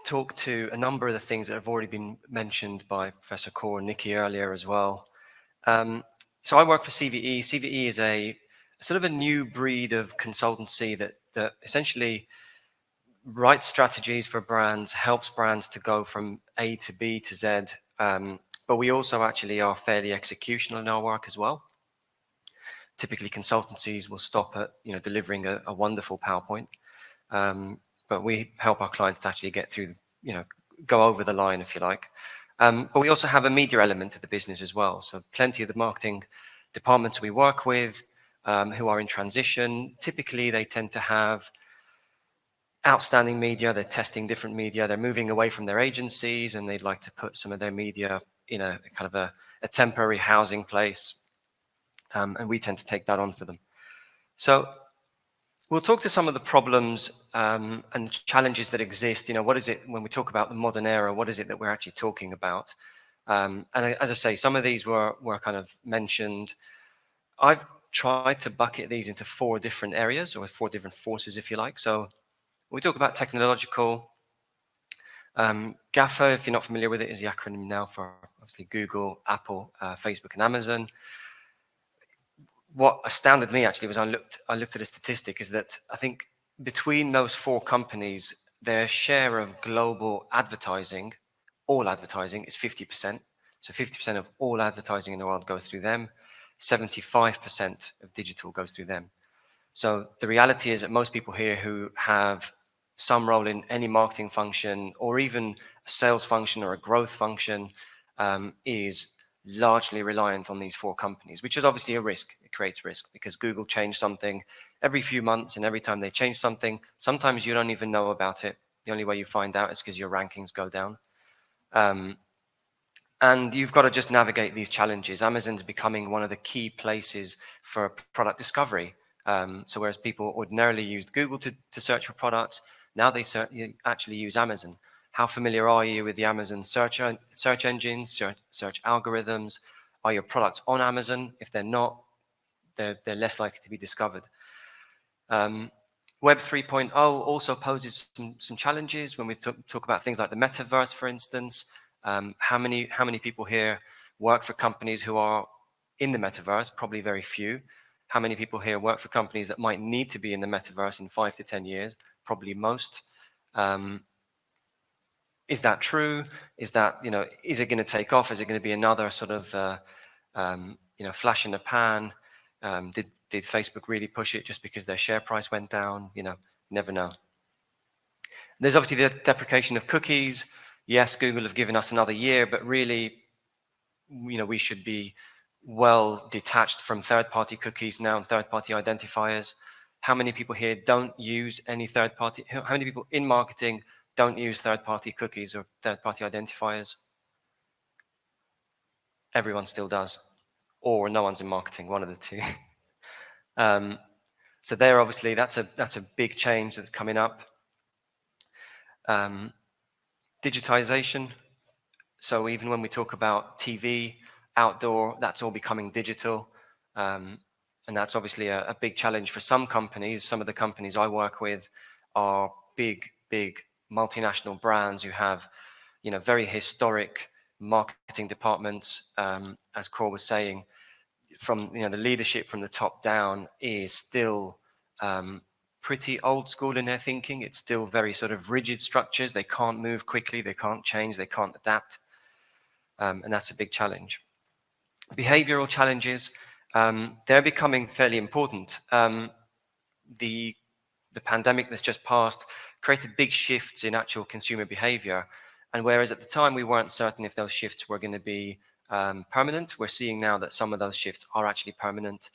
talk to a number of the things that have already been mentioned by Professor Kaur and Nikki earlier as well. So I work for CvE. CvE is a sort of a new breed of consultancy that essentially writes strategies for brands, helps brands to go from A to B to Z. But we also actually are fairly executional in our work as well. Typically, consultancies will stop at delivering a wonderful PowerPoint, but we help our clients to actually get through, go over the line, if you like. But we also have a media element to the business as well. So plenty of the marketing departments we work with who are in transition, typically they tend to have outstanding media, they're testing different media, they're moving away from their agencies, and they'd like to put some of their media in a kind of a temporary housing place. And we tend to take that on for them. So we'll talk to some of the problems and challenges that exist. What is it when we talk about the modern era? What is it that we're actually talking about? And as I say, some of these were kind of mentioned. I've tried to bucket these into 4 different areas, or 4 different forces, if you like. So we talk about technological. GAFA, if you're not familiar with it, is the acronym now for obviously Google, Apple, Facebook, and Amazon. What astounded me actually was I looked at a statistic is that I think between those 4 companies, their share of global advertising, all advertising, is 50%. So 50% of all advertising in the world goes through them. 75% of digital goes through them. So the reality is that most people here who have some role in any marketing function or even a sales function or a growth function is largely reliant on these 4 companies, which is obviously a risk. It creates risk because Google changed something every few months, and every time they change something, sometimes you don't even know about it. The only way you find out is because your rankings go down. And you've got to just navigate these challenges. Amazon's becoming one of the key places for product discovery. So whereas people ordinarily used Google to search for products, now they actually use Amazon. How familiar are you with the Amazon search engines, search algorithms? Are your products on Amazon? If they're not, they're less likely to be discovered. Web 3.0 also poses some challenges when we talk about things like the metaverse, for instance. How many people here work for companies who are in the metaverse? Probably very few. How many people here work for companies that might need to be in the metaverse in 5 to 10 years? Probably most. Is that true? Is that, is it going to take off? Is it going to be another sort of, flash in the pan? Did Facebook really push it just because their share price went down? Never know. There's obviously the deprecation of cookies. Yes, Google have given us another year, but really, we should be well detached from third-party cookies now and third-party identifiers. How many people here don't use any third-party? How many people in marketing don't use third-party cookies or third-party identifiers? Everyone still does, or no one's in marketing, one of the two. So there, obviously, that's a big change that's coming up. Digitization. So even when we talk about TV, outdoor, that's all becoming digital. And that's obviously a big challenge for some companies. Some of the companies I work with are big multinational brands who have, very historic marketing departments. As Kaur was saying, from the leadership from the top down is still pretty old school in their thinking. It's still very sort of rigid structures. They can't move quickly. They can't change. They can't adapt. And that's a big challenge. Behavioral challenges, they're becoming fairly important. The pandemic that's just passed created big shifts in actual consumer behavior. And whereas at the time we weren't certain if those shifts were going to be permanent, we're seeing now that some of those shifts are actually permanent.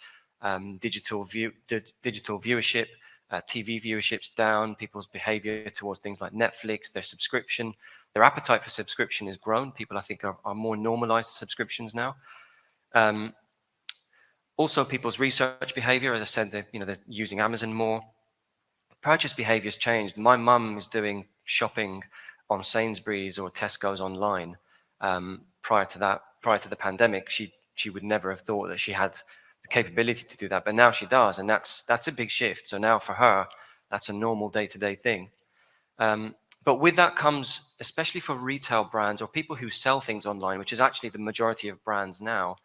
Digital viewership, TV viewership's down, people's behavior towards things like Netflix, their subscription, their appetite for subscription has grown. People, I think, are more normalized to subscriptions now. Also, people's research behavior, as I said, they're using Amazon more. Purchase behavior's changed. My mum was doing shopping on Sainsbury's or Tesco's online prior to the pandemic. She would never have thought that she had the capability to do that, but now she does, and that's a big shift. So now for her, that's a normal day-to-day thing. But with that comes, especially for retail brands or people who sell things online, which is actually the majority of brands now,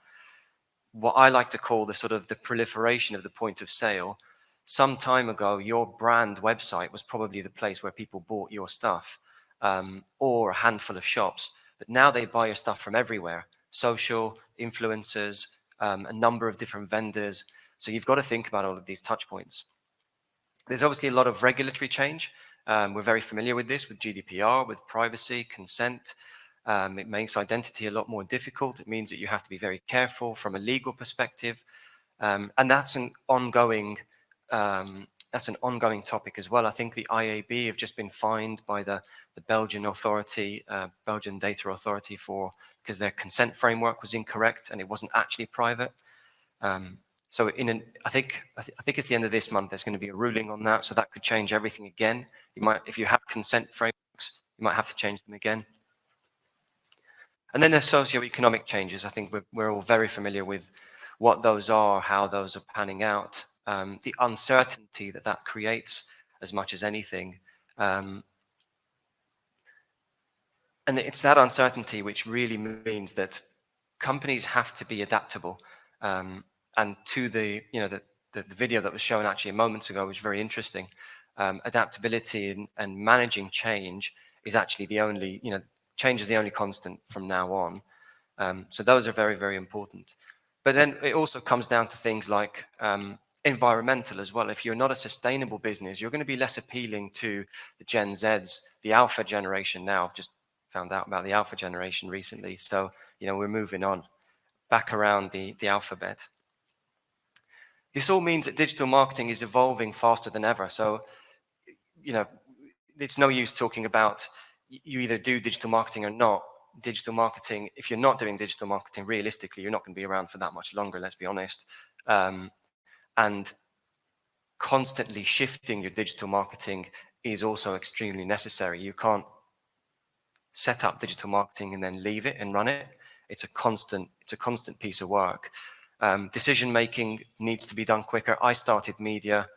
what I like to call the sort of the proliferation of the point of sale. Some time ago, your brand website was probably the place where people bought your stuff, or a handful of shops. But now they buy your stuff from everywhere: social, influencers, a number of different vendors. So you've got to think about all of these touch points. There's obviously a lot of regulatory change. We're very familiar with this, with GDPR, with privacy, consent. It makes identity a lot more difficult. It means that you have to be very careful from a legal perspective. And that's an ongoing topic as well. I think the IAB have just been fined by the Belgian authority, Belgian data authority, because their consent framework was incorrect and it wasn't actually private. So I think it's the end of this month. There's going to be a ruling on that, so that could change everything again. If you have consent frameworks, you might have to change them again. And then there's socioeconomic changes. I think we're all very familiar with what those are, how those are panning out, the uncertainty that creates as much as anything. And it's that uncertainty which really means that companies have to be adaptable. And to the video that was shown actually moments ago was very interesting. Adaptability and managing change is actually change is the only constant from now on. So those are very, very important. But then it also comes down to things like environmental as well. If you're not a sustainable business, you're going to be less appealing to the Gen Zs, the alpha generation now. I've just found out about the alpha generation recently. So, we're moving on back around the alphabet. This all means that digital marketing is evolving faster than ever. So, it's no use talking about you either do digital marketing or not. Digital marketing, if you're not doing digital marketing, realistically, you're not going to be around for that much longer, let's be honest. And constantly shifting your digital marketing is also extremely necessary. You can't set up digital marketing and then leave it and run it. It's a constant piece of work. Decision making needs to be done quicker. I started media,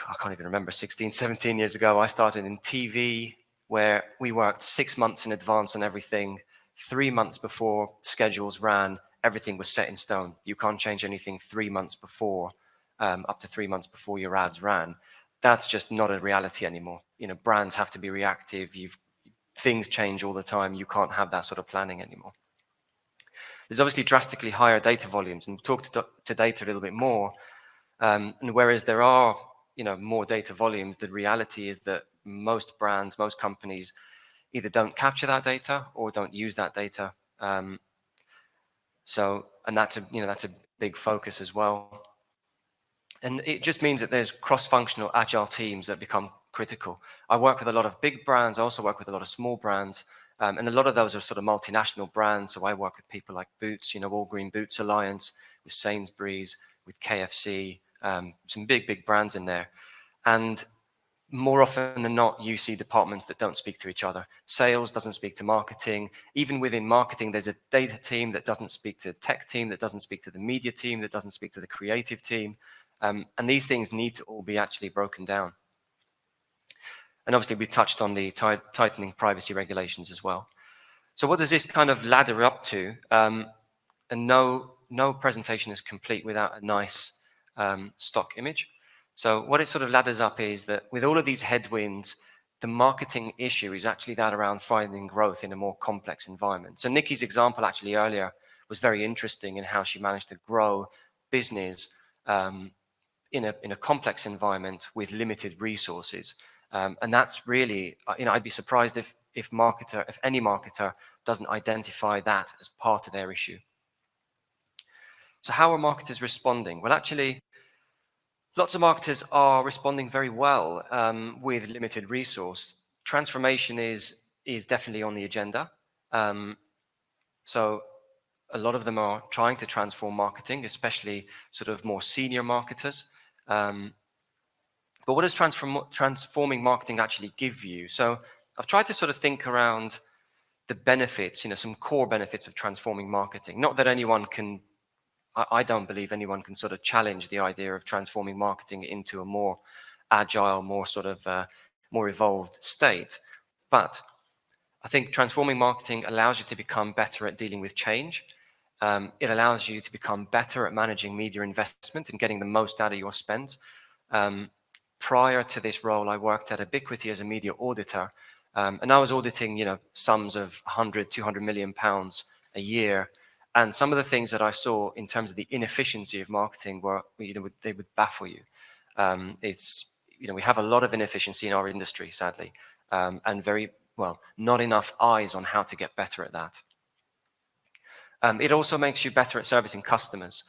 I can't even remember, 16, 17 years ago. I started in TV, where we worked 6 months in advance on everything. 3 months before schedules ran, everything was set in stone. You can't change anything 3 months before, up to 3 months before your ads ran. That's just not a reality anymore. Brands have to be reactive. Things change all the time. You can't have that sort of planning anymore. There's obviously drastically higher data volumes, and we'll talk to data a little bit more. And whereas there are, more data volumes, the reality is that most brands, most companies either don't capture that data or don't use that data. And that's a big focus as well. And it just means that there's cross-functional agile teams that become critical. I work with a lot of big brands. I also work with a lot of small brands. And a lot of those are sort of multinational brands. So I work with people like Boots, All Green Boots Alliance, with Sainsbury's, with KFC, some big brands in there. And more often than not, you see departments that don't speak to each other. Sales doesn't speak to marketing. Even within marketing, there's a data team that doesn't speak to the tech team, that doesn't speak to the media team, that doesn't speak to the creative team. And these things need to all be actually broken down. And obviously, we touched on the tightening privacy regulations as well. So what does this kind of ladder up to? And no presentation is complete without a nice stock image. So what it sort of ladders up is that with all of these headwinds, the marketing issue is actually that around finding growth in a more complex environment. So Nikki's example actually earlier was very interesting in how she managed to grow business in a complex environment with limited resources. And that's really, I'd be surprised if any marketer doesn't identify that as part of their issue. So how are marketers responding? Well, actually, lots of marketers are responding very well with limited resource. Transformation is definitely on the agenda. So a lot of them are trying to transform marketing, especially sort of more senior marketers. But what does transforming marketing actually give you? So I've tried to sort of think around the benefits, some core benefits of transforming marketing. Not that anyone can, I don't believe anyone can sort of challenge the idea of transforming marketing into a more agile, more sort of more evolved state. But I think transforming marketing allows you to become better at dealing with change. It allows you to become better at managing media investment and getting the most out of your spend. Prior to this role, I worked at Ubiquity as a media auditor, and I was auditing, sums of 100, 200 million pounds a year. And some of the things that I saw in terms of the inefficiency of marketing were, they would baffle you. We have a lot of inefficiency in our industry, sadly, and not enough eyes on how to get better at that. It also makes you better at servicing customers.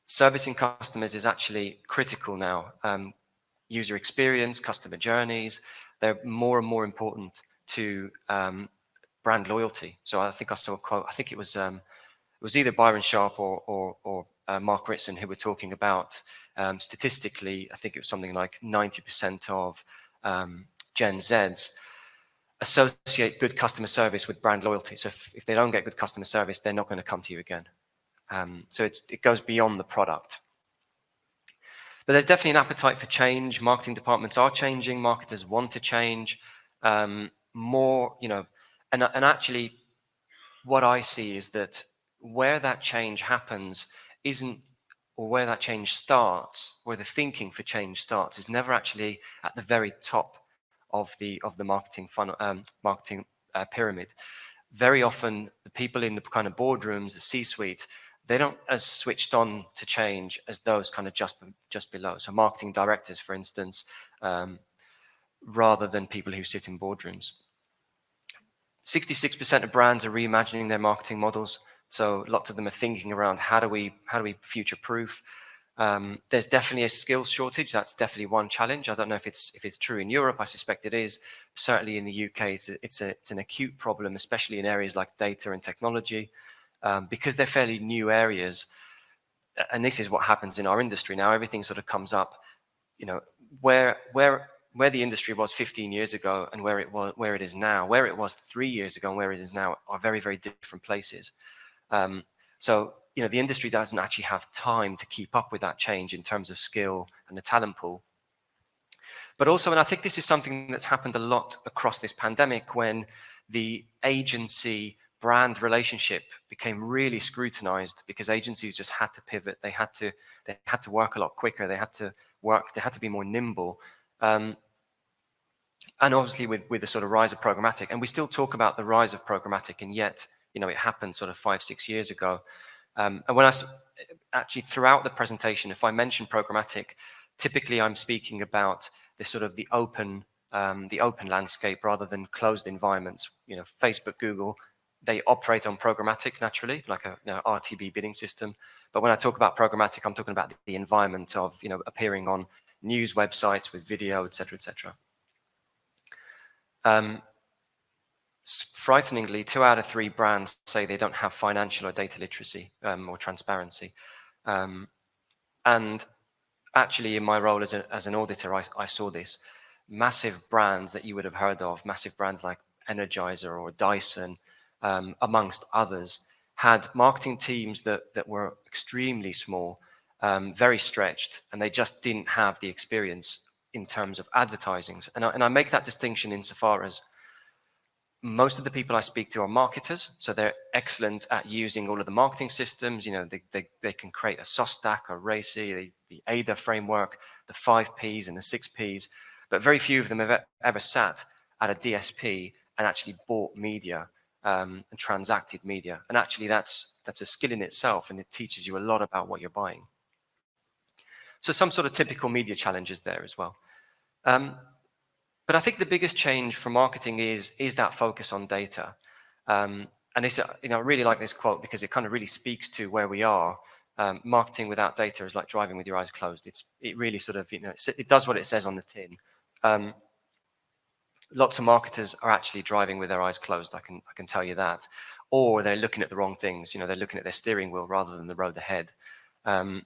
Servicing customers is actually critical now. User experience, customer journeys, they're more and more important to brand loyalty. So I think I saw a quote, I think it was either Byron Sharp or Mark Ritson who were talking about statistically, I think it was something like 90% of Gen Zs associate good customer service with brand loyalty. So if they don't get good customer service, they're not going to come to you again. So it goes beyond the product. But there's definitely an appetite for change. Marketing departments are changing. Marketers want to change more, and actually what I see is that where that change happens or where that change starts, where the thinking for change starts, is never actually at the very top of the marketing funnel, pyramid. Very often, the people in the kind of boardrooms, the C-suite, they don't as switched on to change as those kind of just below. So marketing directors, for instance, rather than people who sit in boardrooms. 66% of brands are reimagining their marketing models. So lots of them are thinking around how do we future-proof. There's definitely a skills shortage. That's definitely one challenge. I don't know if it's true in Europe. I suspect it is. Certainly in the UK, it's an acute problem, especially in areas like data and technology, because they're fairly new areas. And this is what happens in our industry now. Everything sort of comes up, where the industry was 15 years ago and where it is now, where it was 3 years ago and where it is now are very, very different places. So the industry doesn't actually have time to keep up with that change in terms of skill and the talent pool. But also, and I think this is something that's happened a lot across this pandemic, when the agency brand relationship became really scrutinized because agencies just had to pivot. They had to work a lot quicker. They had to be more nimble. And obviously with the sort of rise of programmatic, and we still talk about the rise of programmatic, and yet, it happened sort of 5-6 years ago. And when actually throughout the presentation, if I mention programmatic, typically I'm speaking about the open landscape rather than closed environments. Facebook, Google, they operate on programmatic naturally, like a RTB bidding system. But when I talk about programmatic, I'm talking about the environment of appearing on news websites with video, etc., etc. Frighteningly, 2 out of 3 brands say they don't have financial or data literacy or transparency. And actually, in my role as an auditor, I saw this. Massive brands that you would have heard of, massive brands like Energizer or Dyson, amongst others, had marketing teams that were extremely small, very stretched, and they just didn't have the experience in terms of advertising. And I make that distinction insofar as most of the people I speak to are marketers, so they're excellent at using all of the marketing systems. They can create a SOS stack, a RACI, the ADA framework, the 5 Ps and the 6 Ps, but very few of them have ever sat at a DSP and actually bought media and transacted media. And actually that's a skill in itself, and it teaches you a lot about what you're buying. So some sort of typical media challenges there as well. But I think the biggest change for marketing is that focus on data. And it's, I really like this quote because it kind of really speaks to where we are. Marketing without data is like driving with your eyes closed. It really sort of, it does what it says on the tin. Lots of marketers are actually driving with their eyes closed. I can tell you that. Or they're looking at the wrong things. They're looking at their steering wheel rather than the road ahead. And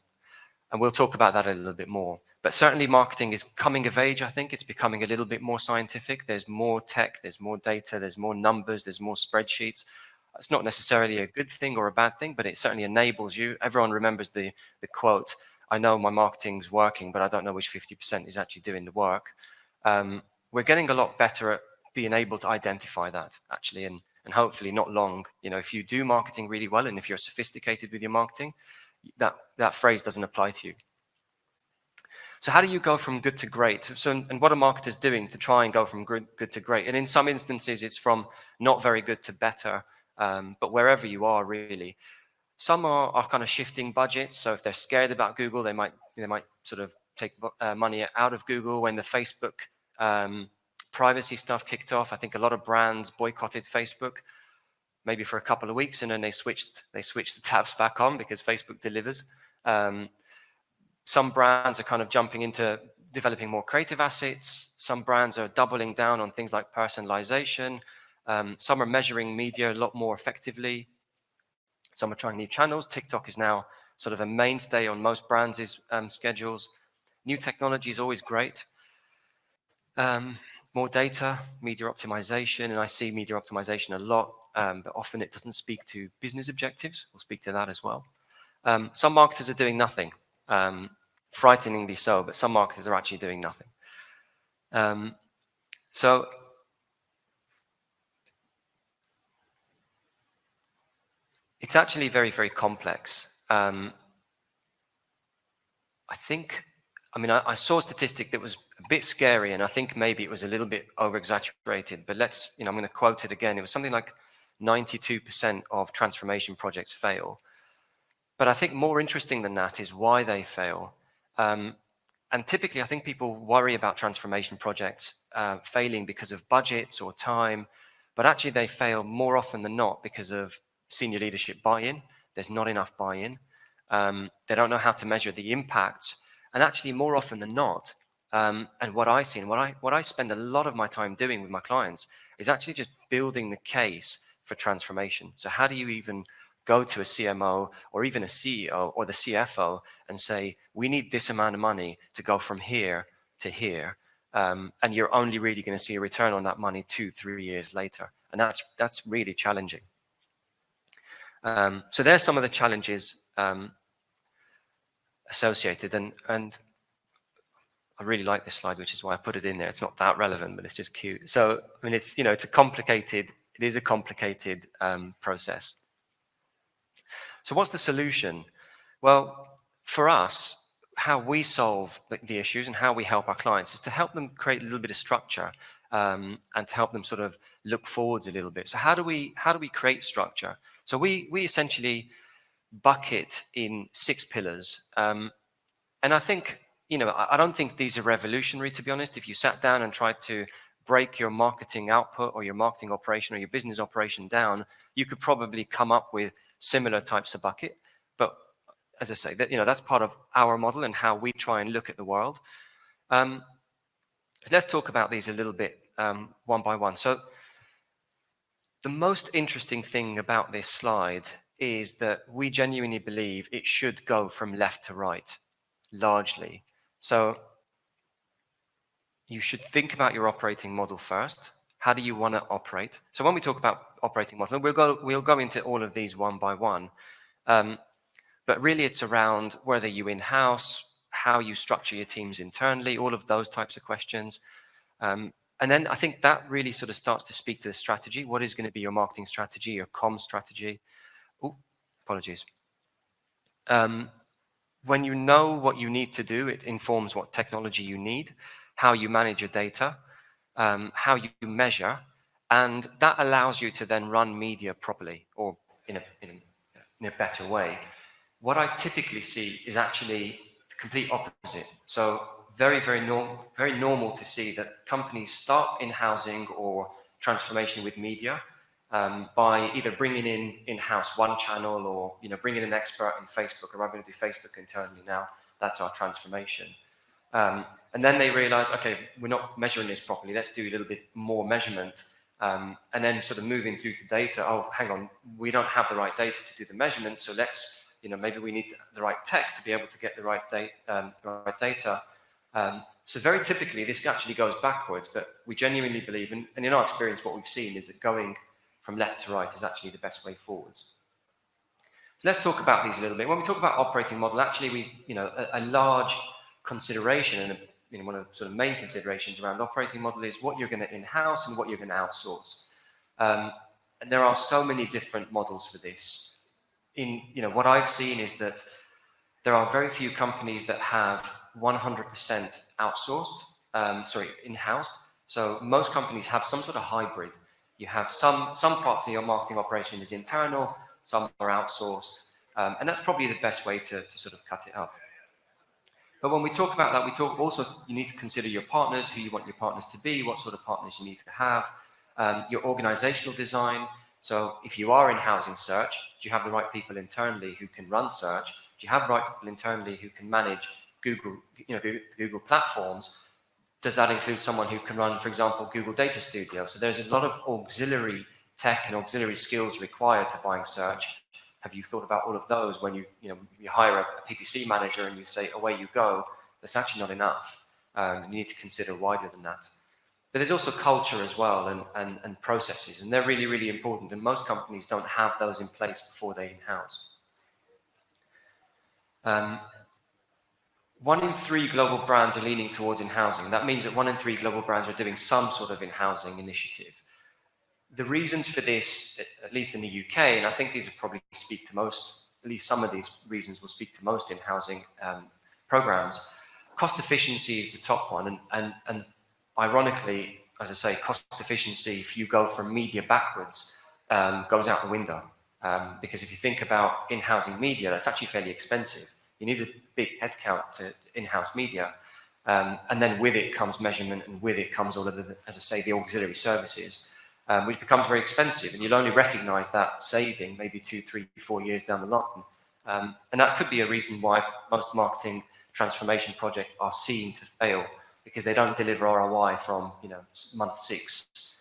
we'll talk about that a little bit more. But certainly marketing is coming of age, I think. It's becoming a little bit more scientific. There's more tech, there's more data, there's more numbers, there's more spreadsheets. It's not necessarily a good thing or a bad thing, but it certainly enables you. Everyone remembers the quote, I know my marketing's working, but I don't know which 50% is actually doing the work. we're getting a lot better at being able to identify that actually, and hopefully not long, if you do marketing really well and if you're sophisticated with your marketing, that phrase doesn't apply to you. So how do you go from good to great? And what are marketers doing to try and go from good to great? And in some instances, it's from not very good to better, but wherever you are, really. Some are kind of shifting budgets. So if they're scared about Google, they might sort of take money out of Google. When the Facebook privacy stuff kicked off, I think a lot of brands boycotted Facebook, maybe for a couple of weeks, and then they switched the tabs back on because Facebook delivers. Some brands are kind of jumping into developing more creative assets. Some brands are doubling down on things like personalization. Some are measuring media a lot more effectively. Some are trying new channels. TikTok is now sort of a mainstay on most brands' schedules. New technology is always great. More data, media optimization, and I see media optimization a lot, but often it doesn't speak to business objectives. We'll speak to that as well. Some marketers are doing nothing. Frighteningly so, but some marketers are actually doing nothing. So it's actually very, very complex. I I saw a statistic that was a bit scary, and I think maybe it was a little bit over-exaggerated, but I'm going to quote it again. It was something like 92% of transformation projects fail. But I think more interesting than that is why they fail. And typically, I think people worry about transformation projects failing because of budgets or time, but actually they fail more often than not because of senior leadership buy-in. There's not enough buy-in. They don't know how to measure the impacts, and actually more often than not, and what I see and what I spend a lot of my time doing with my clients is actually just building the case for transformation. So how do you even go to a CMO or even a CEO or the CFO and say, we need this amount of money to go from here to here, and you're only really going to see a return on that money 2-3 years later, and that's really challenging. So there's some of the challenges associated, and I really like this slide, which is why I put it in there. It's not that relevant, but it's just cute. So it's a complicated process. So what's the solution? Well, for us, how we solve the issues and how we help our clients is to help them create a little bit of structure, and to help them sort of look forwards a little bit. So how do we create structure? So we essentially bucket in 6 pillars. And I think, I don't think these are revolutionary, to be honest. If you sat down and tried to break your marketing output or your marketing operation or your business operation down, you could probably come up with similar types of bucket. But as I say, that's part of our model and how we try and look at the world. Let's talk about these a little bit one by one. So the most interesting thing about this slide is that we genuinely believe it should go from left to right, largely. So you should think about your operating model first. How do you want to operate? So when we talk about operating model, we'll go into all of these one by one. But really it's around whether you in-house, how you structure your teams internally, all of those types of questions. And then I think that really sort of starts to speak to the strategy. What is going to be your marketing strategy, your comm strategy? Oh, apologies. When you know what you need to do, it informs what technology you need, how you manage your data, how you measure, and that allows you to then run media properly or in a better way. What I typically see is actually the complete opposite. So very, very normal to see that companies start in-housing or transformation with media by either bringing in-house one channel or bringing an expert in Facebook, or I'm going to do Facebook internally now. That's our transformation. And then they realize, okay, we're not measuring this properly. Let's do a little bit more measurement. And then sort of moving through to data. Oh, hang on, we don't have the right data to do the measurement. So let's, maybe we need the right tech to be able to get the right data. So very typically, this actually goes backwards, but we genuinely believe, and in our experience, what we've seen is that going from left to right is actually the best way forwards. So let's talk about these a little bit. When we talk about operating model, actually, a large consideration and one of the sort of main considerations around operating model is what you're going to in-house and what you're going to outsource. And there are so many different models for this. What I've seen is that there are very few companies that have 100% outsourced, in-housed. So most companies have some sort of hybrid. You have some parts of your marketing operation is internal, some are outsourced, and that's probably the best way to sort of cut it up. But when we talk about that, you need to consider your partners, who you want your partners to be, what sort of partners you need to have, your organizational design. So if you are in housing search, do you have the right people internally who can run search? Do you have the right people internally who can manage Google platforms? Does that include someone who can run, for example, Google Data Studio? So there's a lot of auxiliary tech and auxiliary skills required to buying search. Have you thought about all of those when you hire a PPC manager and you say, away you go? That's actually not enough. You need to consider wider than that. But there's also culture as well and processes, and they're really, really important. And most companies don't have those in place before they in-house. 1 in 3 global brands are leaning towards in-housing. That means that 1 in 3 global brands are doing some sort of in-housing initiative. The reasons for this, at least in the UK, and I think these will probably speak to most, at least some of these reasons will speak to most in-housing programs. Cost efficiency is the top one, and ironically, as I say, cost efficiency, if you go from media backwards, goes out the window. Because if you think about in-housing media, that's actually fairly expensive. You need a big headcount to in-house media. And then with it comes measurement, and with it comes all of the, as I say, the auxiliary services, which becomes very expensive. And you'll only recognize that saving maybe 2, 3, 4 years down the line. And that could be a reason why most marketing transformation projects are seen to fail, because they don't deliver ROI from month 6.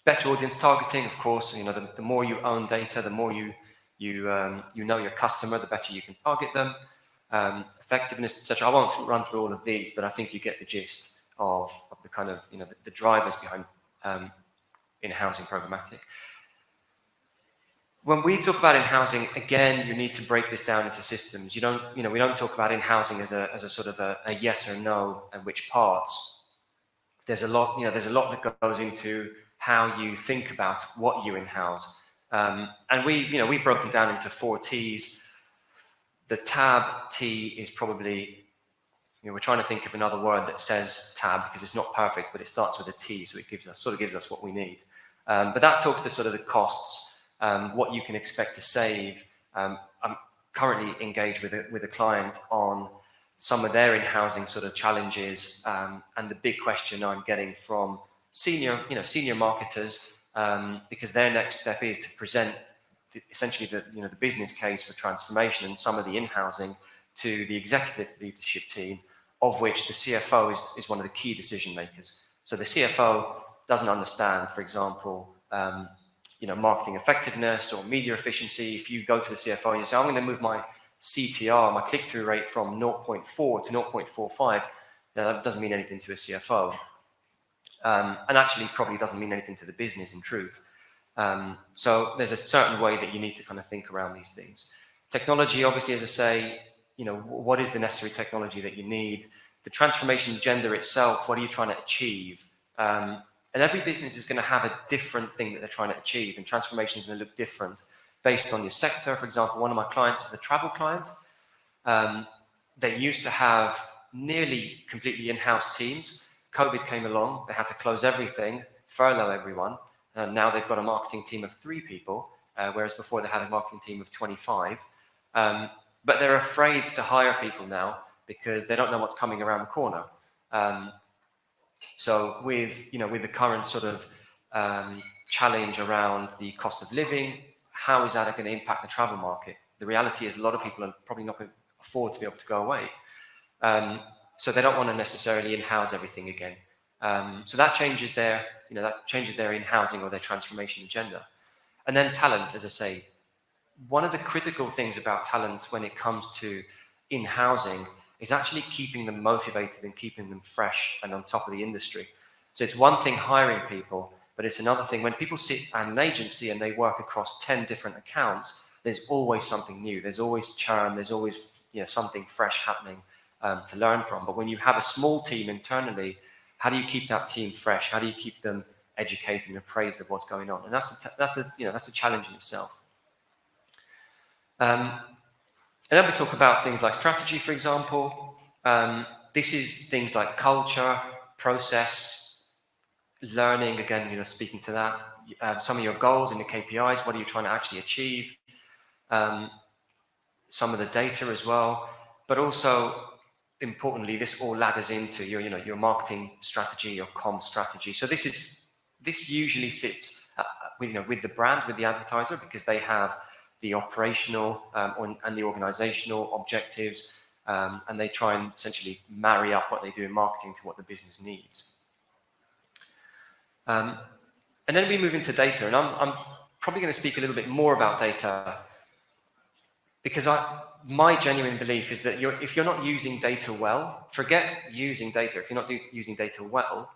Better audience targeting, of course. The more you own data, the more you know your customer, the better you can target them. Effectiveness, etc. I won't run through all of these, but I think you get the gist of the kind of the drivers behind in-housing programmatic. When we talk about in-housing, again, you need to break this down into systems. We don't talk about in-housing as a sort of a yes or no and which parts. There's a lot that goes into how you think about what you in-house. And we've broken down into 4 T's. The tab T is probably, we're trying to think of another word that says tab because it's not perfect, but it starts with a T, so it gives us what we need. But that talks to sort of the costs, what you can expect to save. I'm currently engaged with a client on some of their in-housing sort of challenges, and the big question I'm getting from senior marketers, because their next step is to present essentially the business case for transformation and some of the in-housing to the executive leadership team, of which the CFO is one of the key decision makers. So the CFO doesn't understand, for example, marketing effectiveness or media efficiency. If you go to the CFO and you say, I'm going to move my CTR, my click-through rate from 0.4 to 0.45, that doesn't mean anything to a CFO. And actually probably doesn't mean anything to the business in truth. So there's a certain way that you need to kind of think around these things. Technology, obviously, as I say, what is the necessary technology that you need? The transformation agenda itself, what are you trying to achieve? And every business is going to have a different thing that they're trying to achieve, and transformation is going to look different based on your sector. For example, one of my clients is a travel client. They used to have nearly completely in-house teams. COVID came along, they had to close everything, furlough everyone, and now they've got a marketing team of 3 people, whereas before they had a marketing team of 25. But they're afraid to hire people now because they don't know what's coming around the corner. So with the current sort of challenge around the cost of living, how is that going to impact the travel market? The reality is a lot of people are probably not going to afford to be able to go away. So they don't want to necessarily in-house everything again. So that changes their in-housing or their transformation agenda. And then talent, as I say, one of the critical things about talent when it comes to in-housing is actually keeping them motivated and keeping them fresh and on top of the industry. So it's one thing hiring people, but it's another thing when people sit at an agency and they work across 10 different accounts, there's always something new. There's always churn. There's always something fresh happening. to learn from. But when you have a small team internally, how do you keep that team fresh? How do you keep them educated and appraised of what's going on? And that's a challenge in itself. And then we talk about things like strategy, for example. This is things like culture, process, learning. Again, speaking to that, some of your goals and your KPIs. What are you trying to actually achieve? Some of the data as well, but also importantly, this all ladders into your marketing strategy, your comm strategy. So this usually sits with the brand, with the advertiser, because they have the operational and the organizational objectives, and they try and essentially marry up what they do in marketing to what the business needs. And then we move into data, and I'm probably going to speak a little bit more about data, because my genuine belief is that if you're not using data well, forget using data. If you're not using data well,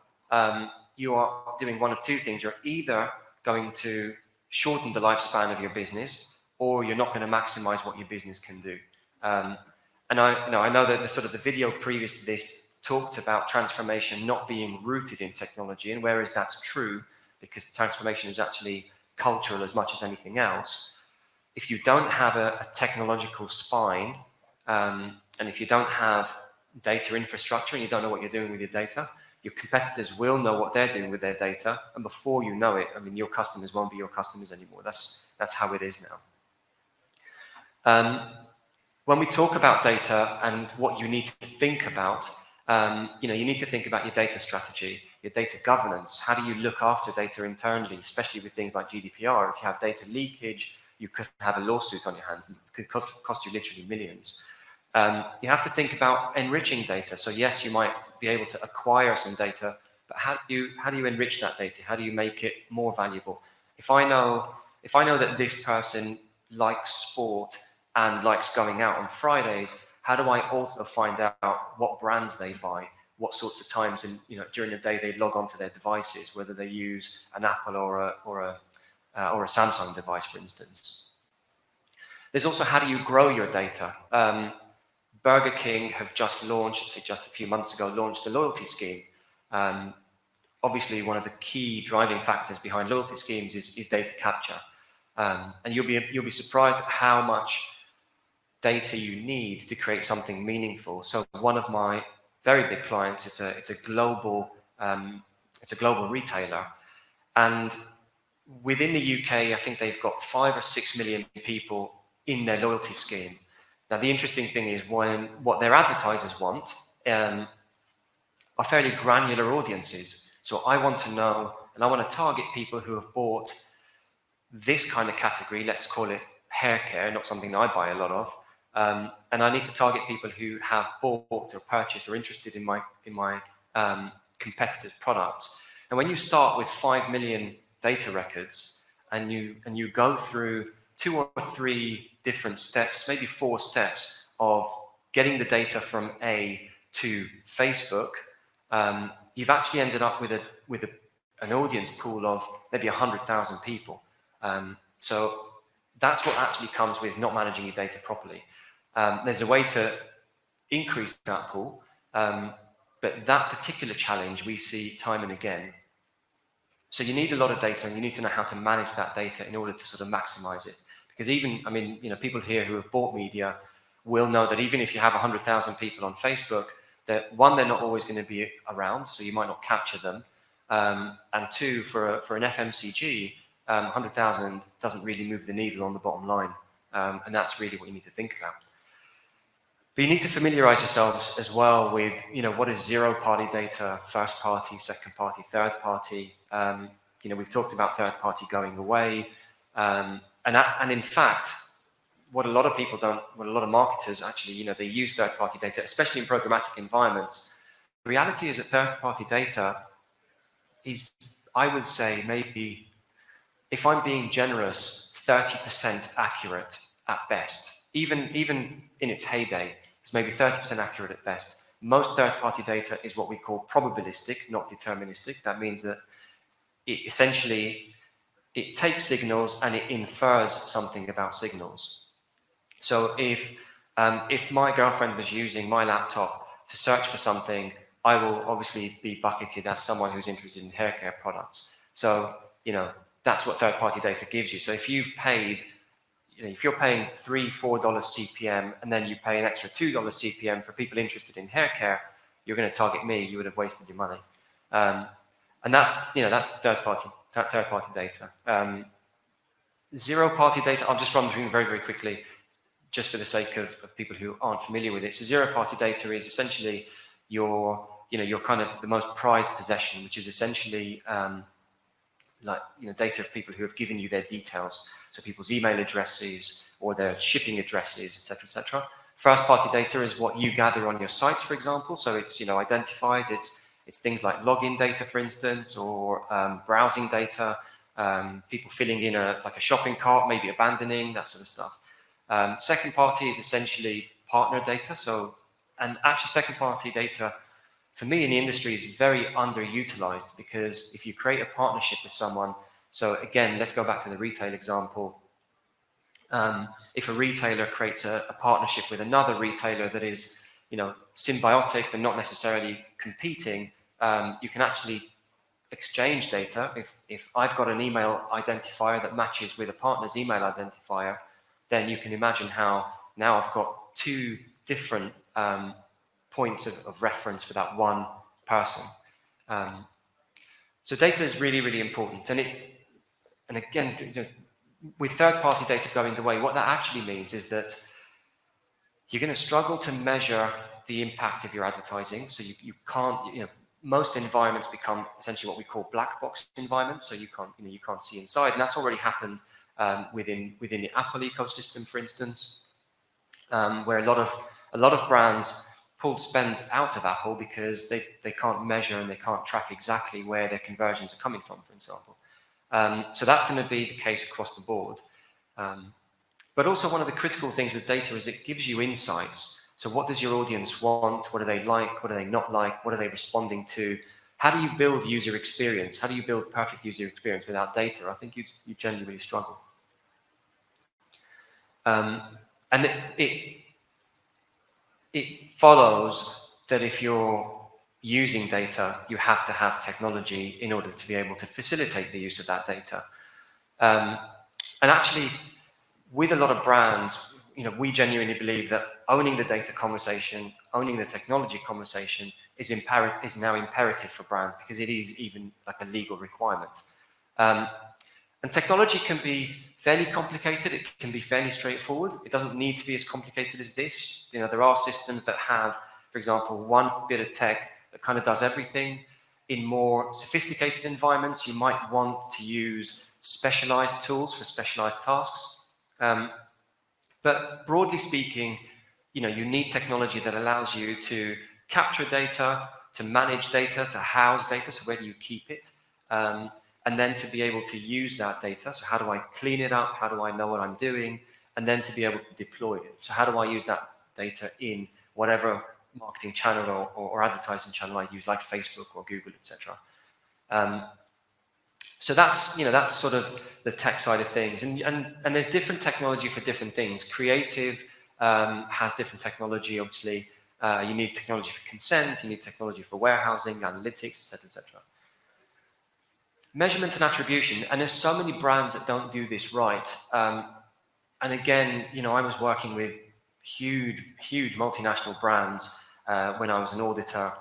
you are doing one of two things. You're either going to shorten the lifespan of your business, or you're not going to maximize what your business can do. And I know that the video previous to this talked about transformation not being rooted in technology, and whereas that's true, because transformation is actually cultural as much as anything else, if you don't have a technological spine, and if you don't have data infrastructure and you don't know what you're doing with your data, your competitors will know what they're doing with their data, and before you know it, your customers won't be your customers anymore. That's how it is now. When we talk about data and what you need to think about, you need to think about your data strategy, your data governance. How do you look after data internally, especially with things like GDPR? If you have data leakage, you could have a lawsuit on your hands. It could cost you literally millions. You have to think about enriching data. So yes, you might be able to acquire some data, but how do you enrich that data? How do you make it more valuable? If I know that this person likes sport and likes going out on Fridays, how do I also find out what brands they buy, what sorts of times during the day they log onto their devices, whether they use an Apple or a Samsung device, for instance. There's also how do you grow your data? Burger King have just a few months ago, launched a loyalty scheme. Obviously, one of the key driving factors behind loyalty schemes is data capture. And you'll be surprised at how much data you need to create something meaningful. So one of my very big clients, it's a global retailer, and within the UK, I think they've got 5 or 6 million people in their loyalty scheme. Now, the interesting thing is what their advertisers want are fairly granular audiences. So I want to know, and I want to target people who have bought this kind of category, let's call it hair care, not something that I buy a lot of. And I need to target people who have bought or purchased or interested in my competitors' products. And when you start with 5 million data records and you go through 2 or 3 different steps, maybe 4 steps of getting the data from A to Facebook, you've actually ended up with an audience pool of maybe 100,000 people. So that's what actually comes with not managing your data properly. There's a way to increase that pool, but that particular challenge we see time and again. So you need a lot of data, and you need to know how to manage that data in order to sort of maximize it. Because people here who have bought media will know that even if you have 100,000 people on Facebook, that one, they're not always going to be around, so you might not capture them. And 2, for an FMCG, 100,000 doesn't really move the needle on the bottom line. And that's really what you need to think about. But you need to familiarize yourselves as well with, what is zero-party data, first-party, second-party, third-party. We've talked about third-party going away. And in fact, what a lot of marketers actually, they use third-party data, especially in programmatic environments. The reality is that third-party data is, I would say, maybe, if I'm being generous, 30% accurate at best. Even in its heyday, it's maybe 30% accurate at best. Most third-party data is what we call probabilistic, not deterministic. That means that it takes signals and it infers something about signals. So if If my girlfriend was using my laptop to search for something, I will obviously be bucketed as someone who's interested in hair care products. So, that's what third-party data gives you. So if you've paid, if you're paying $3, $4 CPM, and then you pay an extra $2 CPM for people interested in hair care, you're going to target me. You would have wasted your money. And that's third-party data. Zero-party data, I'll just run through very, very quickly, just for the sake of people who aren't familiar with it. So zero-party data is essentially your kind of the most prized possession, which is essentially data of people who have given you their details. So people's email addresses or their shipping addresses, etc., etc. First-party data is what you gather on your sites, for example. So it's identifies, it's things like login data, for instance, or browsing data, people filling in a shopping cart, maybe abandoning, that sort of stuff. Second party is essentially partner data. And actually second party data for me in the industry is very underutilized, because if you create a partnership with someone, so again, let's go back to the retail example. If a retailer creates a partnership with another retailer that is, symbiotic but not necessarily competing, you can actually exchange data. If I've got an email identifier that matches with a partner's email identifier, then you can imagine how now I've got two different points of reference for that one person. So data is really, really important. And again, with third-party data going away, what that actually means is that you're going to struggle to measure the impact of your advertising. So you can't, most environments become essentially what we call black box environments. So you can't see inside, and that's already happened within the Apple ecosystem, for instance, where a lot of brands pulled spends out of Apple because they can't measure and they can't track exactly where their conversions are coming from, for example. So that's going to be the case across the board. But also one of the critical things with data is it gives you insights. So what does your audience want? What do they like? What do they not like? What are they responding to? How do you build user experience? How do you build perfect user experience without data? I think you genuinely struggle. And it follows that if you're using data, you have to have technology in order to be able to facilitate the use of that data. And actually, with a lot of brands, we genuinely believe that owning the data conversation, owning the technology conversation is now imperative for brands, because it is even like a legal requirement. And technology can be fairly complicated. It can be fairly straightforward. It doesn't need to be as complicated as this. There are systems that have, for example, one bit of tech that kind of does everything. In more sophisticated environments, you might want to use specialized tools for specialized tasks. But broadly speaking, you need technology that allows you to capture data, to manage data, to house data. So where do you keep it? And then to be able to use that data. So how do I clean it up? How do I know what I'm doing? And then to be able to deploy it. So how do I use that data in whatever marketing channel or advertising channel I use, like Facebook or Google, etc. So that's sort of the tech side of things. And there's different technology for different things. Creative has different technology, obviously. You need technology for consent, you need technology for warehousing, analytics, etc., etc. Measurement and attribution, and there's so many brands that don't do this right. And again, I was working with huge multinational brands when I was an auditor.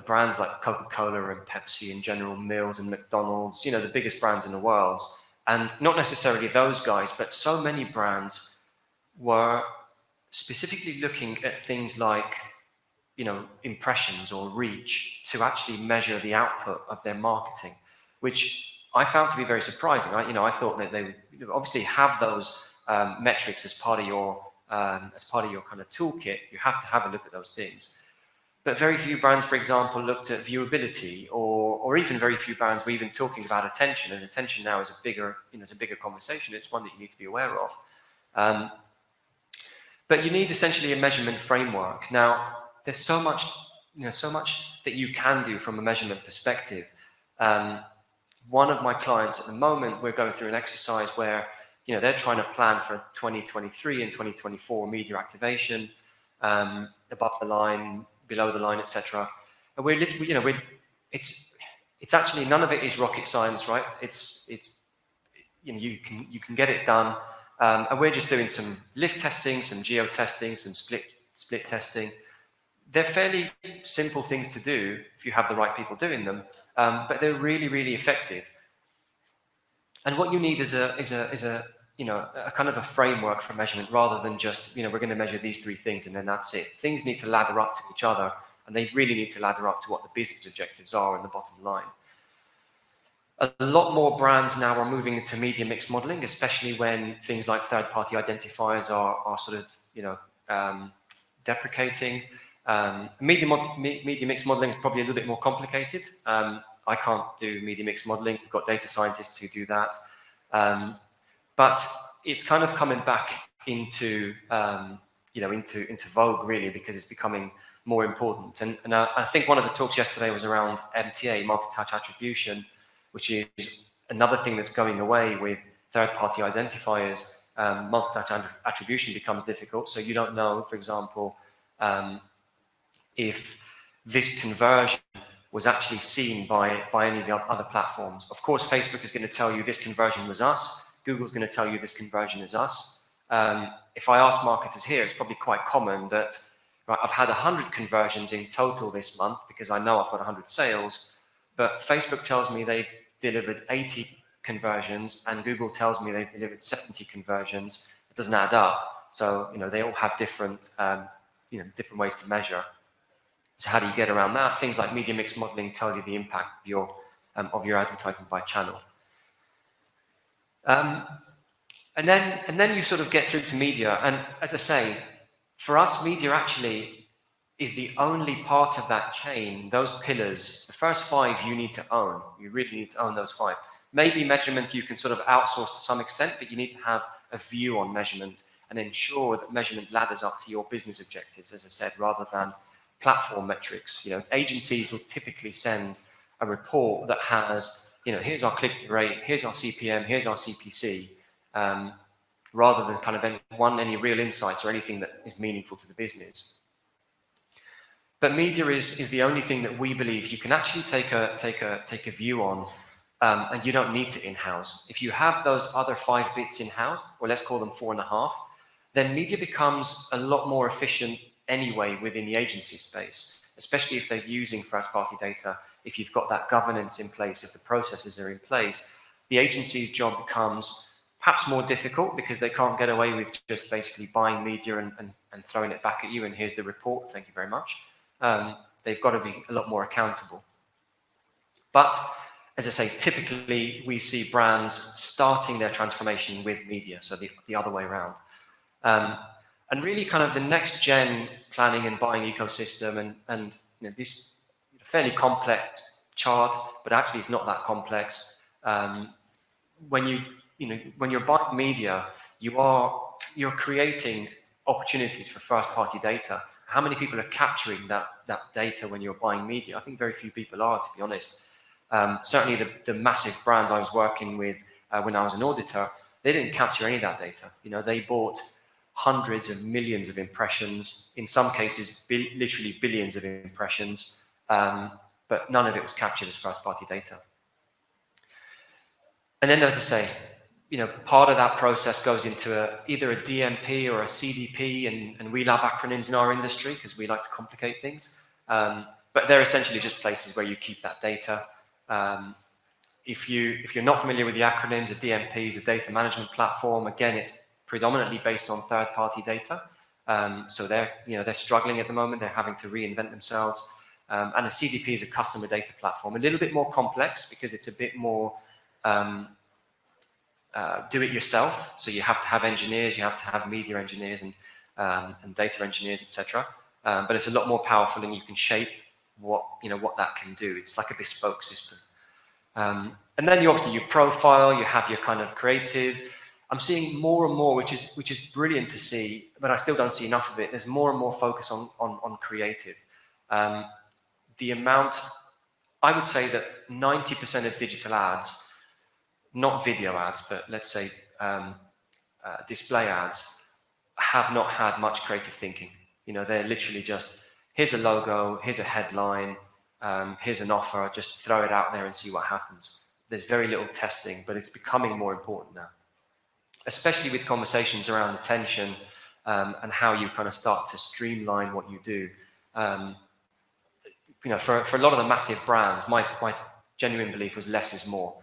Brands like Coca-Cola and Pepsi and General Mills and McDonald's, the biggest brands in the world. And not necessarily those guys, but so many brands were specifically looking at things like, impressions or reach to actually measure the output of their marketing, which I found to be very surprising. I thought that they would obviously have those metrics as part of your kind of toolkit. You have to have a look at those things. But very few brands, for example, looked at viewability, or even very few brands were even talking about attention. And attention now is a bigger conversation. It's one that you need to be aware of. But you need essentially a measurement framework. Now, there's so much that you can do from a measurement perspective. One of my clients at the moment, we're going through an exercise where they're trying to plan for 2023 and 2024 media activation, above the line, below the line, etc. And we're literally, it's actually, none of it is rocket science, right? It's you can get it done, and we're just doing some lift testing, some geo testing, some split testing. They're fairly simple things to do if you have the right people doing them, but they're really, really effective. And what you need is a kind of a framework for measurement, rather than just, we're going to measure these 3 things and then that's it. Things need to ladder up to each other, and they really need to ladder up to what the business objectives are in the bottom line. A lot more brands now are moving into media mix modeling, especially when things like third-party identifiers are sort of, deprecating. Media mix modeling is probably a little bit more complicated. I can't do media mix modeling. We've got data scientists who do that. But it's kind of coming back into vogue, really, because it's becoming more important. And I think one of the talks yesterday was around MTA, multi-touch attribution, which is another thing that's going away with third-party identifiers. Multi-touch attribution becomes difficult, so you don't know, for example, if this conversion was actually seen by any of the other platforms. Of course, Facebook is going to tell you this conversion was us. Google's going to tell you this conversion is us. If I ask marketers here, it's probably quite common that, right, I've had 100 conversions in total this month because I know I've got 100 sales, but Facebook tells me they've delivered 80 conversions and Google tells me they've delivered 70 conversions. It doesn't add up. So, they all have different, different ways to measure. So how do you get around that? Things like media mix modeling tell you the impact of your advertising by channel. And then you sort of get through to media. And as I say, for us, media actually is the only part of that chain, those pillars. The first 5 you need to own. You really need to own those 5. Maybe measurement you can sort of outsource to some extent, but you need to have a view on measurement and ensure that measurement ladders up to your business objectives, as I said, rather than platform metrics. Agencies will typically send a report that has, here's our click-through rate, here's our CPM, here's our CPC, rather than kind of any real insights or anything that is meaningful to the business. But media is the only thing that we believe you can actually take a view on, and you don't need to in-house. If you have those other 5 bits in-house, or let's call them 4.5, then media becomes a lot more efficient anyway within the agency space, especially if they're using first-party data. If you've got that governance in place, if the processes are in place, the agency's job becomes perhaps more difficult because they can't get away with just basically buying media and throwing it back at you and here's the report, thank you very much. They've got to be a lot more accountable. But as I say, typically we see brands starting their transformation with media, so the other way around. And really kind of the next gen planning and buying ecosystem and this fairly complex chart, but actually it's not that complex. When you're buying media, you're creating opportunities for first-party data. How many people are capturing that data when you're buying media? I think very few people are, to be honest. Certainly the massive brands I was working with when I was an auditor, they didn't capture any of that data. They bought hundreds of millions of impressions, in some cases literally billions of impressions, but none of it was captured as first-party data. And then, as I say, part of that process goes into either a DMP or a CDP, and we love acronyms in our industry because we like to complicate things. But they're essentially just places where you keep that data. If you're not familiar with the acronyms, a DMP is a data management platform. Again, it's predominantly based on third-party data. So they're struggling at the moment. They're having to reinvent themselves. And a CDP is a customer data platform, a little bit more complex because it's a bit more do it yourself. So you have to have engineers, you have to have media engineers and data engineers, etc. But it's a lot more powerful, and you can shape what that can do. It's like a bespoke system. And then you profile, you have your kind of creative. I'm seeing more and more, which is brilliant to see, but I still don't see enough of it. There's more and more focus on creative. The amount, I would say that 90% of digital ads, not video ads, but let's say display ads have not had much creative thinking. You know, they're literally just, here's a logo, here's a headline, here's an offer, just throw it out there and see what happens. There's very little testing, but it's becoming more important now, especially with conversations around attention and how you kind of start to streamline what you do. You know, for a lot of the massive brands, my genuine belief was less is more.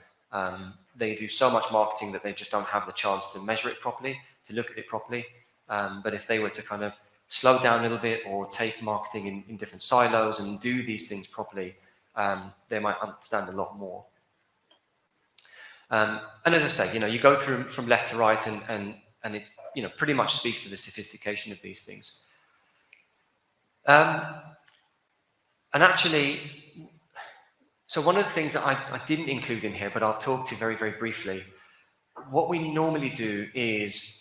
They do so much marketing that they just don't have the chance to measure it properly, to look at it properly. But if they were to kind of slow down a little bit or take marketing in different silos and do these things properly, they might understand a lot more. And as I say, you know, you go through from left to right and it, you know, pretty much speaks to the sophistication of these things. And actually, so one of the things that I didn't include in here, but I'll talk to very, very briefly, what we normally do is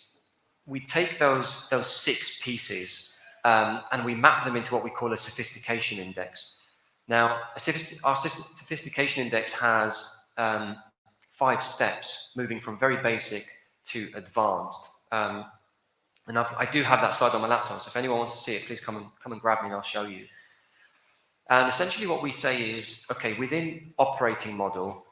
we take those 6 pieces and we map them into what we call a sophistication index. Now, our sophistication index has 5 steps, moving from very basic to advanced. And I do have that slide on my laptop, so if anyone wants to see it, please come and grab me and I'll show you. And essentially what we say is, okay, within operating model,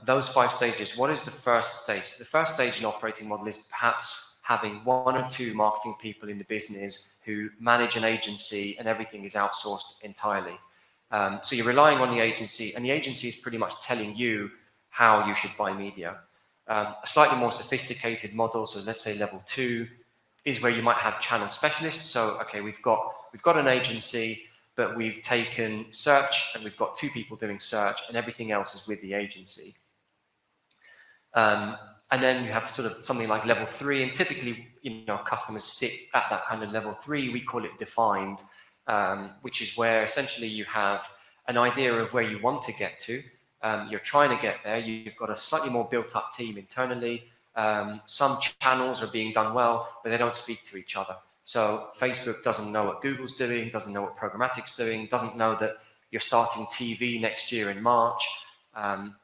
those 5 stages, what is the first stage? The first stage in operating model is perhaps having 1 or 2 marketing people in the business who manage an agency and everything is outsourced entirely. So you're relying on the agency, and the agency is pretty much telling you how you should buy media. A slightly more sophisticated model, so let's say level 2, is where you might have channel specialists. So, okay, we've got an agency, but we've taken search and we've got 2 people doing search and everything else is with the agency. And then you have sort of something like level 3, and typically, you know, customers sit at that kind of level 3. We call it defined, which is where essentially you have an idea of where you want to get to. You're trying to get there. You've got a slightly more built-up team internally. Some channels are being done well, but they don't speak to each other. So Facebook doesn't know what Google's doing, doesn't know what programmatic's doing, doesn't know that you're starting TV next year in March,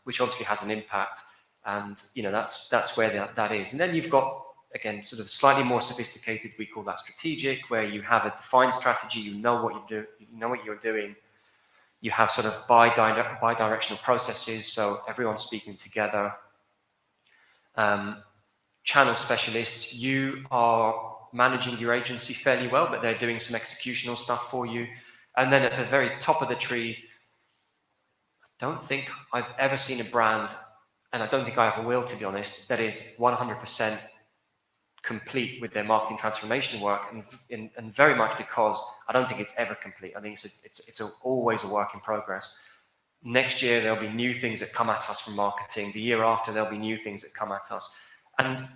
which obviously has an impact. And, you know, that's where that is. And then you've got, again, sort of slightly more sophisticated, we call that strategic, where you have a defined strategy, you know what you do, you know what you're doing. You have sort of bi-directional processes, so everyone's speaking together. Channel specialists, you are managing your agency fairly well, but they're doing some executional stuff for you. And then at the very top of the tree, I don't think I've ever seen a brand, and I don't think I ever will, to be honest, that is 100% complete with their marketing transformation work, and very much because I don't think it's ever complete. I think it's always a work in progress. Next year, there'll be new things that come at us from marketing. The year after, there'll be new things that come at us. And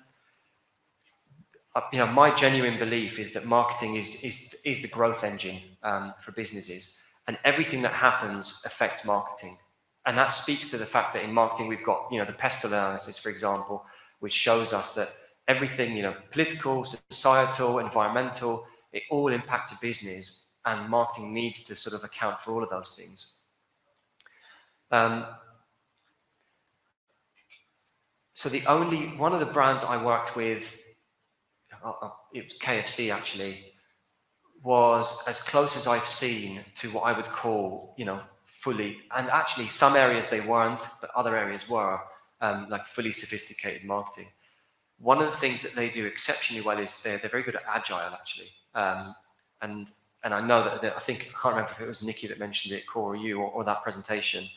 you know, my genuine belief is that marketing is the growth engine for businesses, and everything that happens affects marketing. And that speaks to the fact that in marketing, we've got, you know, the pestle analysis, for example, which shows us that everything, you know, political, societal, environmental, it all impacts a business, and marketing needs to sort of account for all of those things. So one of the brands I worked with, it was KFC actually, was as close as I've seen to what I would call, you know, fully, and actually some areas they weren't, but other areas were, like fully sophisticated marketing. One of the things that they do exceptionally well is they're very good at agile, actually. And I know that I think, I can't remember if it was Nikki that mentioned it, Cor, or you, or that presentation.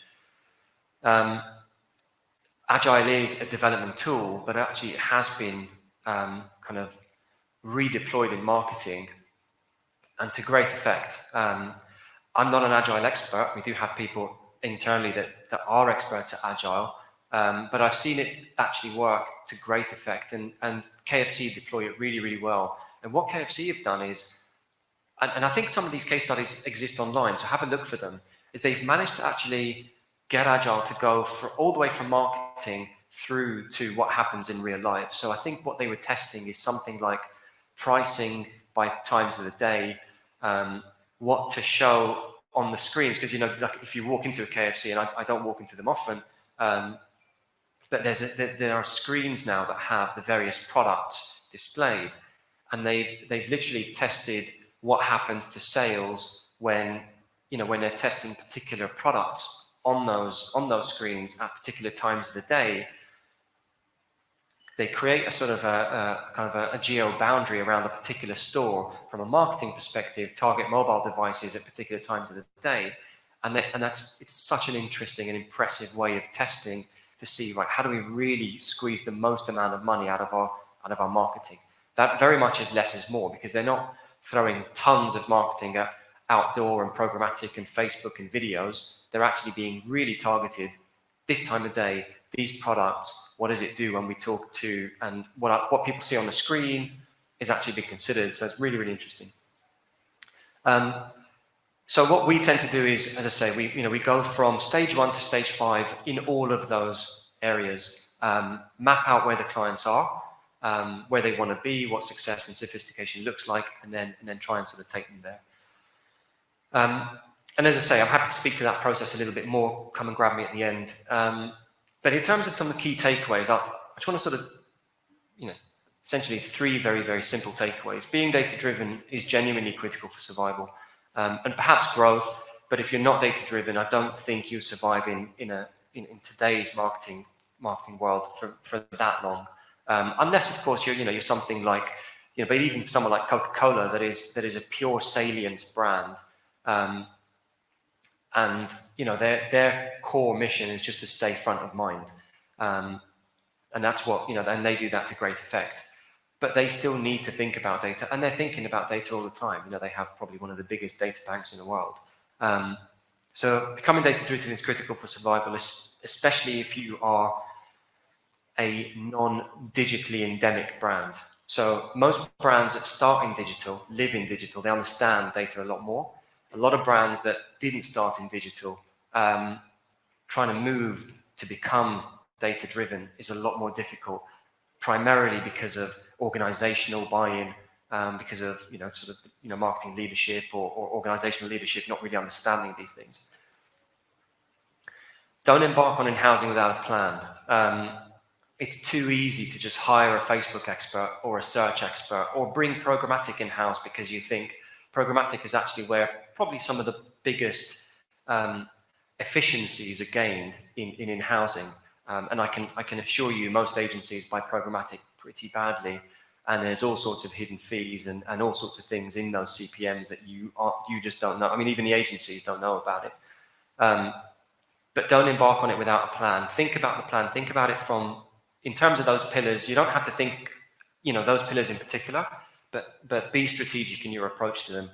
Agile is a development tool, but actually it has been kind of redeployed in marketing, and to great effect. I'm not an agile expert. We do have people internally that are experts at agile, but I've seen it actually work to great effect, and KFC deploy it really, really well. And what KFC have done is, and I think some of these case studies exist online, so have a look for them, is they've managed to actually get agile to go all the way from marketing through to what happens in real life. So I think what they were testing is something like pricing by times of the day, what to show on the screens, because, you know, like if you walk into a KFC, and I don't walk into them often, but there are screens now that have the various products displayed, and they've literally tested what happens to sales when they're testing particular products on those screens at particular times of the day. They create a sort of a geo boundary around a particular store from a marketing perspective, target mobile devices at particular times of the day, and it's such an interesting and impressive way of testing to see, right, how do we really squeeze the most amount of money out of our marketing. That very much is less is more, because they're not throwing tons of marketing at outdoor and programmatic and Facebook and videos. They're actually being really targeted. This time of day, these products, what does it do when we talk to, and what people see on the screen is actually being considered. So it's really, really interesting. So what we tend to do is, as I say, we go from stage 1 to stage 5 in all of those areas, map out where the clients are, where they want to be, what success and sophistication looks like, and then try and sort of take them there. And as I say, I'm happy to speak to that process a little bit more. Come and grab me at the end. But in terms of some of the key takeaways, I just want to sort of, essentially 3 very, very simple takeaways. Being data-driven is genuinely critical for survival, and perhaps growth. But if you're not data-driven, I don't think you survive in today's marketing world for that long. Unless, of course, you're something like, but even someone like Coca-Cola that is a pure salience brand. And their core mission is just to stay front of mind, and that's what and they do that to great effect. But they still need to think about data, and they're thinking about data all the time. They have probably one of the biggest data banks in the world. So becoming data-driven is critical for survival, especially if you are a non-digitally endemic brand. So most brands that start in digital live in digital. They understand data a lot more. A lot of brands that didn't start in digital, trying to move to become data-driven is a lot more difficult, primarily because of organizational buy-in, because of marketing leadership or organizational leadership not really understanding these things. Don't embark on in-housing without a plan. It's too easy to just hire a Facebook expert or a search expert, or bring programmatic in-house because you think programmatic is actually where probably some of the biggest efficiencies are gained in housing. And I can assure you most agencies buy programmatic pretty badly, and there's all sorts of hidden fees and all sorts of things in those CPMs that you just don't know. I mean, even the agencies don't know about it. But don't embark on it without a plan. Think about the plan. Think about it in terms of those pillars. You don't have to think, those pillars in particular, but be strategic in your approach to them.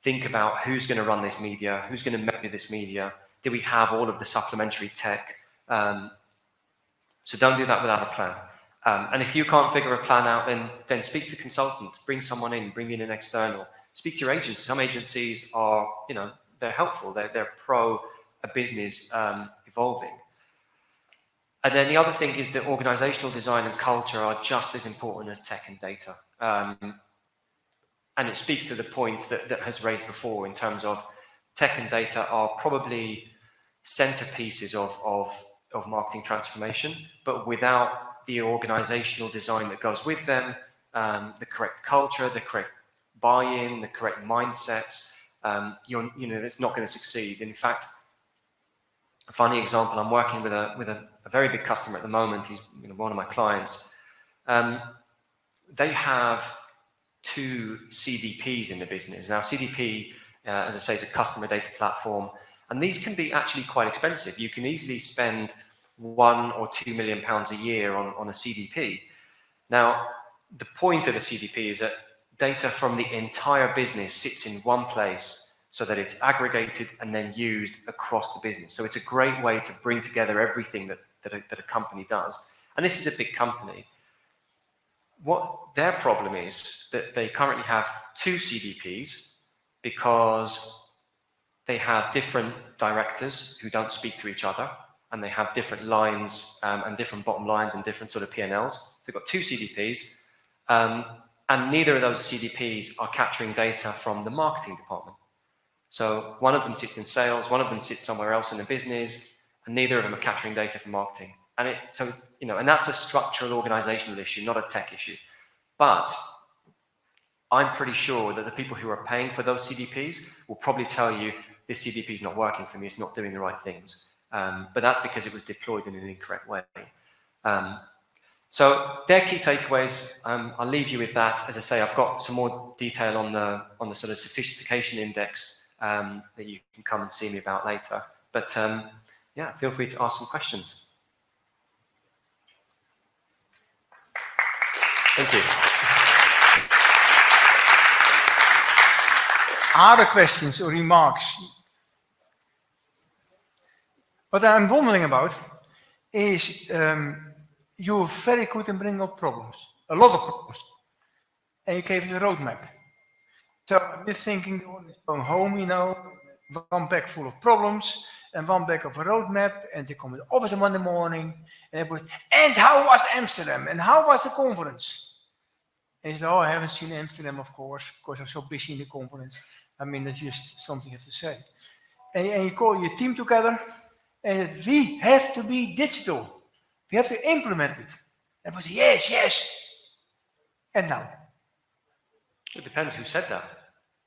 Think about who's going to run this media, who's going to measure this media. Do we have all of the supplementary tech? So don't do that without a plan. And if you can't figure a plan out, then speak to consultants, bring someone in, bring in an external. Speak to your agency. Some agencies are, they're helpful. They're pro a business evolving. And then the other thing is that organizational design and culture are just as important as tech and data. And it speaks to the point that has raised before, in terms of tech and data are probably centerpieces of marketing transformation, but without the organizational design that goes with them, the correct culture, the correct buy-in, the correct mindsets, it's not going to succeed. In fact, a funny example, I'm working with a very big customer at the moment. He's one of my clients. They have 2 CDPs in the business. Now, CDP, as I say, is a customer data platform, and these can be actually quite expensive. You can easily spend £1 or £2 million a year on a CDP. Now, the point of a CDP is that data from the entire business sits in one place, so that it's aggregated and then used across the business. So it's a great way to bring together everything that a company does. And this is a big company. What their problem is that they currently have 2 CDPs because they have different directors who don't speak to each other, and they have different lines and different bottom lines and different sort of P&Ls. So they've got 2 CDPs, and neither of those CDPs are capturing data from the marketing department. So one of them sits in sales, one of them sits somewhere else in the business, and neither of them are capturing data from marketing. And and that's a structural organizational issue, not a tech issue. But I'm pretty sure that the people who are paying for those CDPs will probably tell you this CDP is not working for me, it's not doing the right things. But that's because it was deployed in an incorrect way. So they're key takeaways. I'll leave you with that. As I say, I've got some more detail on the sort of Sophistication Index that you can come and see me about later. But yeah, feel free to ask some questions. Thank you. Other questions or remarks? What I'm wondering about is you're very good in bringing up problems, a lot of problems, and you gave us a roadmap. So I'm just thinking, going home, one bag full of problems and one bag of a roadmap, and they come to the office on Monday morning, and they put, and how was Amsterdam, and how was the conference? And he said, oh, I haven't seen Amsterdam, of course, because I'm so busy in the conference. I mean, that's just something you have to say. And you call your team together, and we have to be digital. We have to implement it. And we say, yes, yes. And now? It depends who said that.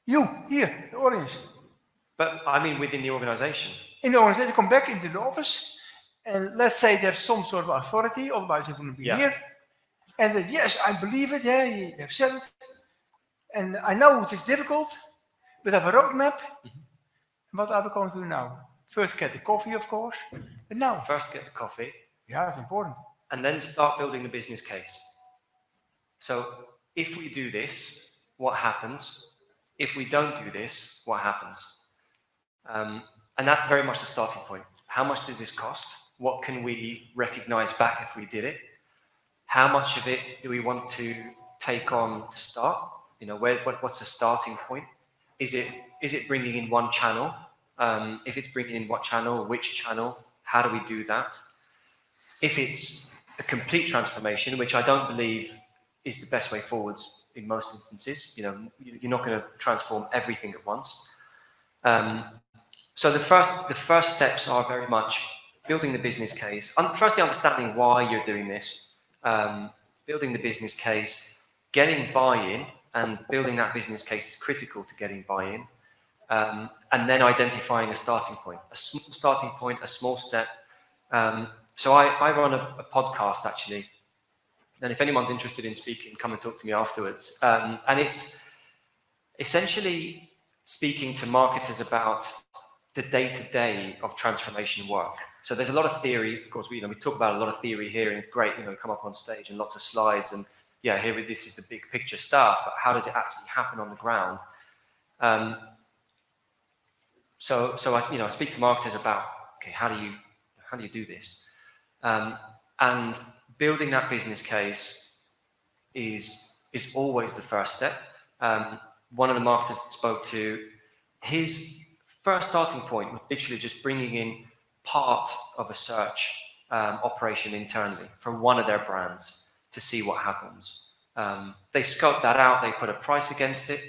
You, here, the audience. But I mean within the organization. In the organization, they come back into the office, and let's say they have some sort of authority, otherwise they wouldn't be here. And they, yes, I believe it, yeah, you have said it. And I know it is difficult, but I have a roadmap. Mm-hmm. What are we going to do now? First get the coffee, of course, but now. First get the coffee. Yeah, it's important. And then start building the business case. So if we do this, what happens? If we don't do this, what happens? And that's very much the starting point. How much does this cost? What can we recognize back if we did it? How much of it do we want to take on to start? What's the starting point? Is it bringing in one channel? If it's bringing in what channel, which channel? How do we do that? If it's a complete transformation, which I don't believe is the best way forwards in most instances, you're not going to transform everything at once. So the first steps are very much building the business case. Firstly, understanding why you're doing this, building the business case, getting buy-in, and building that business case is critical to getting buy-in, and then identifying a starting point, a small starting point, a small step. So I run a podcast actually, and if anyone's interested in speaking, come and talk to me afterwards. And it's essentially speaking to marketers about the day-to-day of transformation work. So there's a lot of theory. Of course, we talk about a lot of theory here, and it's great, come up on stage and lots of slides, and yeah, this is the big picture stuff. But how does it actually happen on the ground? So I speak to marketers about, okay, how do you do this? And building that business case is always the first step. One of the marketers spoke to, his first starting point was literally just bringing in part of a search operation internally from one of their brands to see what happens. They scoped that out, they put a price against it,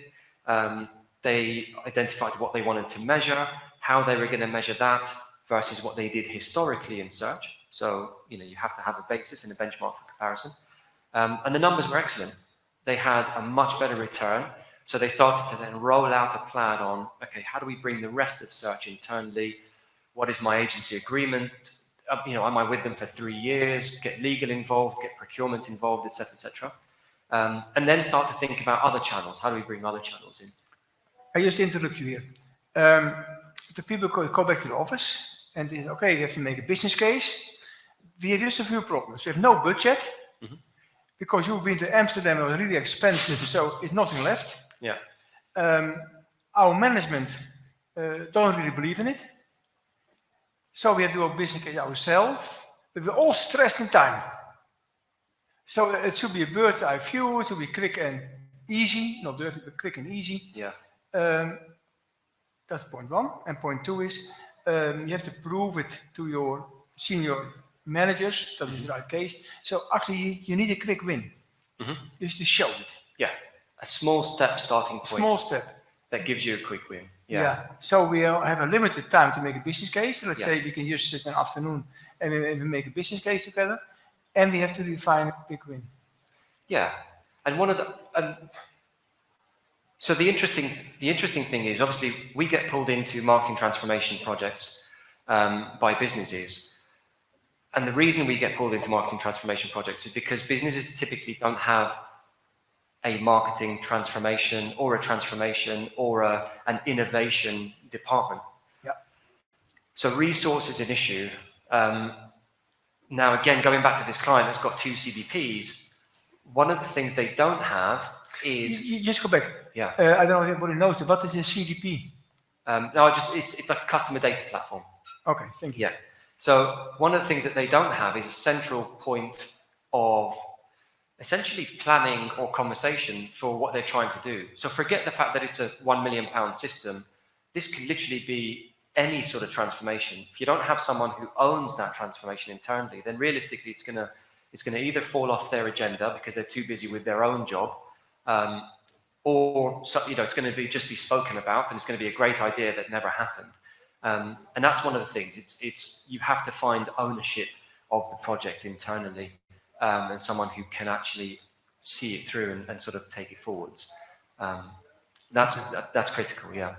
they identified what they wanted to measure, how they were going to measure that versus what they did historically in search. So, you have to have a basis and a benchmark for comparison. And the numbers were excellent. They had a much better return. So they started to then roll out a plan on, okay, how do we bring the rest of search internally? What is my agency agreement? Am I with them for 3 years? Get legal involved, get procurement involved, etc., etc. And then start to think about other channels. How do we bring other channels in? I just interrupt you here. The people go back to the office and they say, okay, we have to make a business case. We have just a few problems. We have no budget, mm-hmm. because you've been to Amsterdam, it was really expensive, so it's nothing left. Yeah. Our management don't really believe in it. So we have to do a business case ourselves, but we're all stressed in time. So it should be a bird's eye view, it should be quick and easy, not dirty, but quick and easy. Yeah. That's point one. And point two is, you have to prove it to your senior managers that is the right case. So actually, you need a quick win. Mm-hmm. Just to show it. Yeah, a small step starting point. Small step. That gives you a quick win. Yeah. So we have a limited time to make a business case. Let's say we can just sit an afternoon and we make a business case together, and we have to define a quick win. Yeah, and one of the so the interesting thing is, obviously we get pulled into marketing transformation projects by businesses, and the reason we get pulled into marketing transformation projects is because businesses typically don't have a marketing transformation or a transformation or an innovation department. Yeah. So resource is an issue. Now, again, going back to this client that's got 2 CVPs, one of the things they don't have is... You just go back. Yeah. I don't know if everybody knows it. What is a CDP? No, it's like a customer data platform. Okay, thank you. Yeah. So one of the things that they don't have is a central point of essentially planning or conversation for what they're trying to do. So forget the fact that it's a £1 million system. This could literally be any sort of transformation. If you don't have someone who owns that transformation internally, then realistically it's gonna either fall off their agenda because they're too busy with their own job, or it's going to just be spoken about, and it's going to be a great idea that never happened. And that's one of the things. It's you have to find ownership of the project internally, and someone who can actually see it through and sort of take it forwards. That's critical. Yeah.